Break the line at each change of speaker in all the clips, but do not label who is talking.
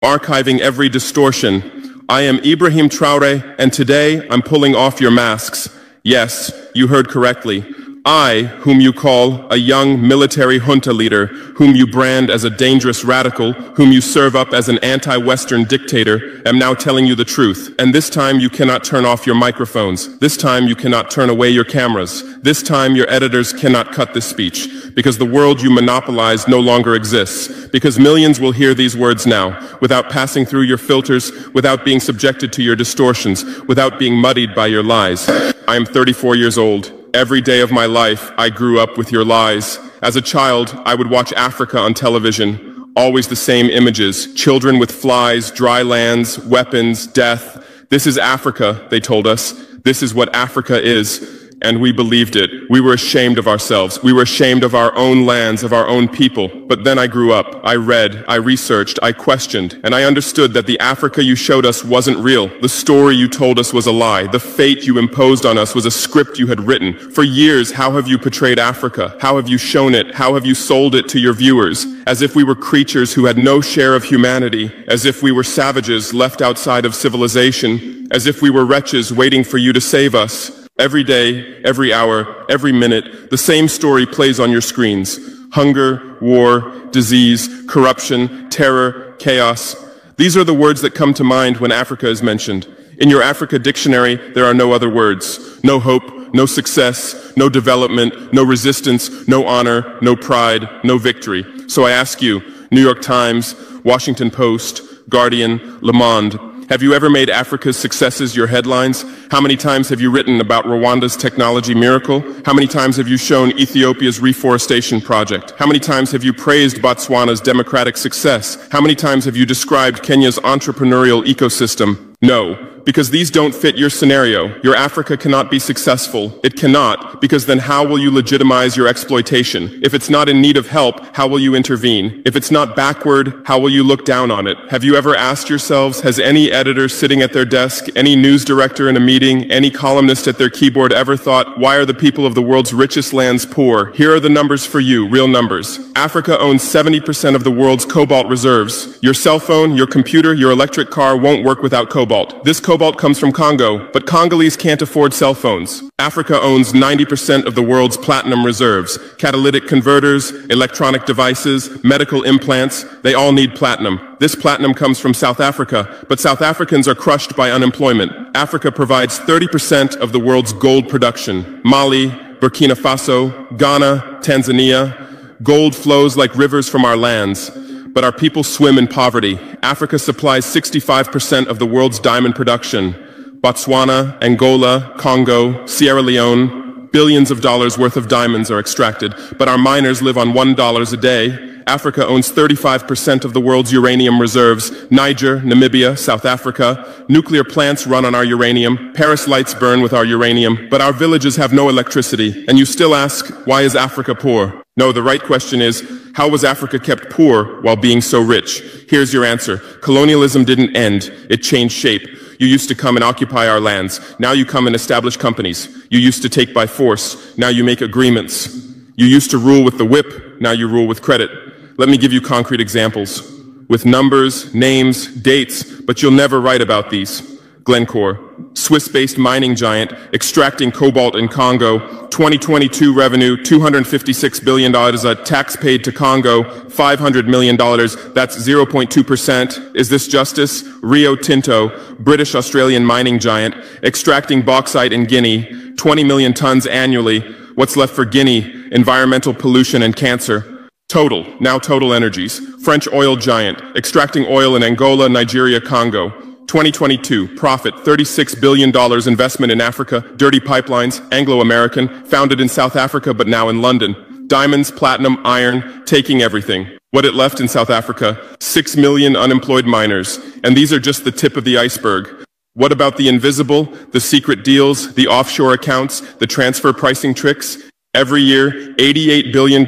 archiving every distortion. I am Ibrahim Traoré, and today I'm pulling off your masks. Yes, you heard correctly. I, whom you call a young military junta leader, whom you brand as a dangerous radical, whom you serve up as an anti-Western dictator, am now telling you the truth. And this time you cannot turn off your microphones. This time you cannot turn away your cameras. This time your editors cannot cut this speech, because the world you monopolize no longer exists. Because millions will hear these words now, without passing through your filters, without being subjected to your distortions, without being muddied by your lies. I am 34 years old. Every day of my life, I grew up with your lies. As a child, I would watch Africa on television. Always the same images. Children with flies, dry lands, weapons, death. This is Africa, they told us. This is what Africa is. And we believed it. We were ashamed of ourselves. We were ashamed of our own lands, of our own people. But then I grew up. I read, I researched, I questioned, and I understood that the Africa you showed us wasn't real. The story you told us was a lie. The fate you imposed on us was a script you had written. For years, how have you portrayed Africa? How have you shown it? How have you sold it to your viewers? As if we were creatures who had no share of humanity. As if we were savages left outside of civilization. As if we were wretches waiting for you to save us. Every day, every hour, every minute, the same story plays on your screens. Hunger, war, disease, corruption, terror, chaos. These are the words that come to mind when Africa is mentioned. In your Africa dictionary, there are no other words. No hope, no success, no development, no resistance, no honor, no pride, no victory. So I ask you, New York Times, Washington Post, Guardian, Le Monde, have you ever made Africa's successes your headlines? How many times have you written about Rwanda's technology miracle? How many times have you shown Ethiopia's reforestation project? How many times have you praised Botswana's democratic success? How many times have you described Kenya's entrepreneurial ecosystem? No, because these don't fit your scenario. Your Africa cannot be successful. It cannot, because then how will you legitimize your exploitation? If it's not in need of help, how will you intervene? If it's not backward, how will you look down on it? Have you ever asked yourselves, has any editor sitting at their desk, any news director in a meeting, any columnist at their keyboard ever thought, why are the people of the world's richest lands poor? Here are the numbers for you, real numbers. Africa owns 70% of the world's cobalt reserves. Your cell phone, your computer, your electric car won't work without cobalt. This cobalt comes from Congo, but Congolese can't afford cell phones. Africa owns 90% of the world's platinum reserves. Catalytic converters, electronic devices, medical implants, they all need platinum. This platinum comes from South Africa, but South Africans are crushed by unemployment. Africa provides 30% of the world's gold production. Mali, Burkina Faso, Ghana, Tanzania. Gold flows like rivers from our lands. But our people swim in poverty. Africa supplies 65% of the world's diamond production. Botswana, Angola, Congo, Sierra Leone, billions of dollars worth of diamonds are extracted, but our miners live on $1 a day. Africa owns 35% of the world's uranium reserves. Niger, Namibia, South Africa. Nuclear plants run on our uranium. Paris lights burn with our uranium. But our villages have no electricity. And you still ask, why is Africa poor? No, the right question is, how was Africa kept poor while being so rich? Here's your answer. Colonialism didn't end. It changed shape. You used to come and occupy our lands. Now you come and establish companies. You used to take by force. Now you make agreements. You used to rule with the whip. Now you rule with credit. Let me give you concrete examples. With numbers, names, dates, but you'll never write about these. Glencore, Swiss-based mining giant, extracting cobalt in Congo. 2022 revenue, $256 billion. A tax paid to Congo, $500 million. That's 0.2%. Is this justice? Rio Tinto, British-Australian mining giant, extracting bauxite in Guinea, 20 million tons annually. What's left for Guinea? Environmental pollution and cancer. Total, now Total Energies, French oil giant, extracting oil in Angola, Nigeria, Congo. 2022, profit, $36 billion investment in Africa, dirty pipelines, Anglo-American, founded in South Africa but now in London. Diamonds, platinum, iron, taking everything. What it left in South Africa? 6 million unemployed miners. And these are just the tip of the iceberg. What about the invisible, the secret deals, the offshore accounts, the transfer pricing tricks? Every year, $88 billion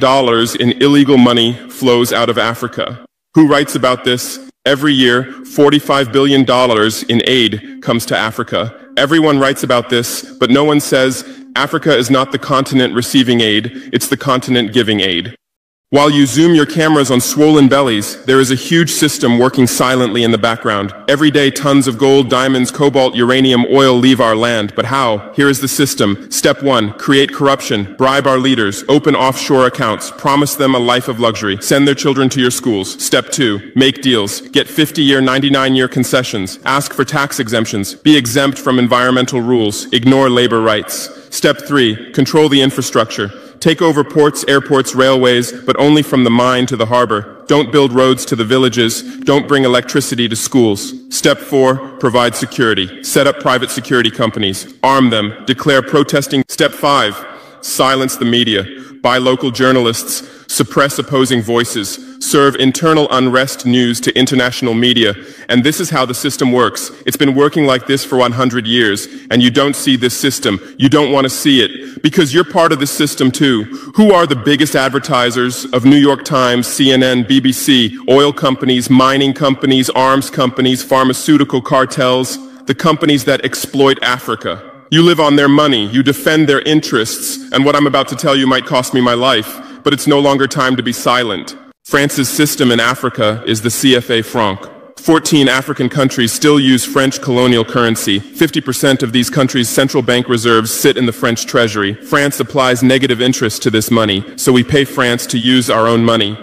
in illegal money flows out of Africa. Who writes about this? Every year, $45 billion in aid comes to Africa. Everyone writes about this, but no one says Africa is not the continent receiving aid, it's the continent giving aid. While you zoom your cameras on swollen bellies, there is a huge system working silently in the background. Every day tons of gold, diamonds, cobalt, uranium, oil leave our land. But how? Here is the system. Step 1. Create corruption. Bribe our leaders. Open offshore accounts. Promise them a life of luxury. Send their children to your schools. Step 2. Make deals. Get 50-year, 99-year concessions. Ask for tax exemptions. Be exempt from environmental rules. Ignore labor rights. Step 3. Control the infrastructure. Take over ports, airports, railways, but only from the mine to the harbor. Don't build roads to the villages. Don't bring electricity to schools. Step 4. Provide security. Set up private security companies. Arm them. Declare protesting. Step 5. Silence the media. Buy local journalists. Suppress opposing voices. Serve internal unrest news to international media. And this is how the system works. It's been working like this for 100 years, and you don't see this system. You don't want to see it, because you're part of this system too. Who are the biggest advertisers of New York Times, CNN, BBC, oil companies, mining companies, arms companies, pharmaceutical cartels, the companies that exploit Africa? You live on their money, you defend their interests, and what I'm about to tell you might cost me my life, but it's no longer time to be silent. France's system in Africa is the CFA franc. 14 African countries still use French colonial currency. 50% of these countries' central bank reserves sit in the French treasury. France applies negative interest to this money, so we pay France to use our own money.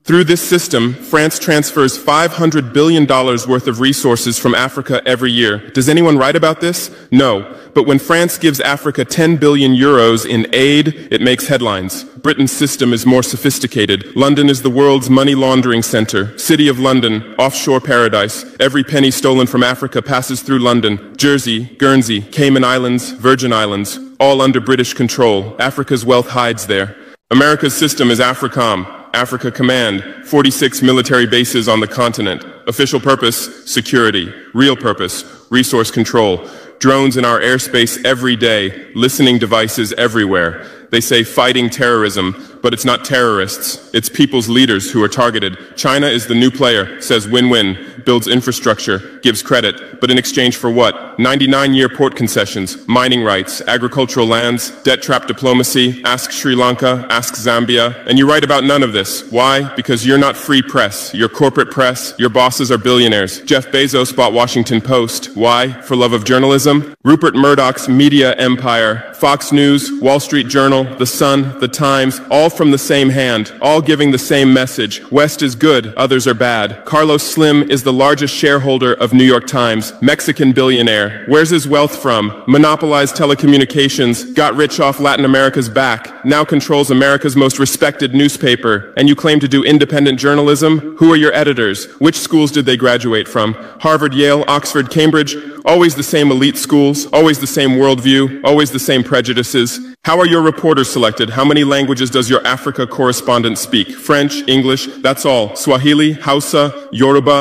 Through this system, France transfers $500 billion worth of resources from Africa every year. Does anyone write about this? No. But when France gives Africa 10 billion euros in aid, it makes headlines. Britain's system is more sophisticated. London is the world's money laundering center. City of London, offshore paradise. Every penny stolen from Africa passes through London. Jersey, Guernsey, Cayman Islands, Virgin Islands, all under British control. Africa's wealth hides there. America's system is Africom. Africa Command, 46 military bases on the continent. Official purpose, security. Real purpose, resource control. Drones in our airspace every day, listening devices everywhere. They say fighting terrorism, but it's not terrorists. It's people's leaders who are targeted. China is the new player, says win-win, builds infrastructure, gives credit, but in exchange for what? 99-year port concessions, mining rights, agricultural lands, debt-trap diplomacy, ask Sri Lanka, ask Zambia, and you write about none of this. Why? Because you're not free press. You're corporate press. Your bosses are billionaires. Jeff Bezos bought Washington Post. Why? For love of journalism? Rupert Murdoch's media empire, Fox News, Wall Street Journal, The Sun, The Times, all from the same hand, all giving the same message. West is good, others are bad. Carlos Slim is the largest shareholder of New York Times, Mexican billionaire. Where's his wealth from? Monopolized telecommunications, got rich off Latin America's back, now controls America's most respected newspaper. And you claim to do independent journalism? Who are your editors? Which schools did they graduate from? Harvard, Yale, Oxford, Cambridge? Always the same elite schools, always the same worldview, always the same prejudices. How are your reporters selected? How many languages does your Africa correspondent speak? French, English, that's all. Swahili, Hausa, Yoruba,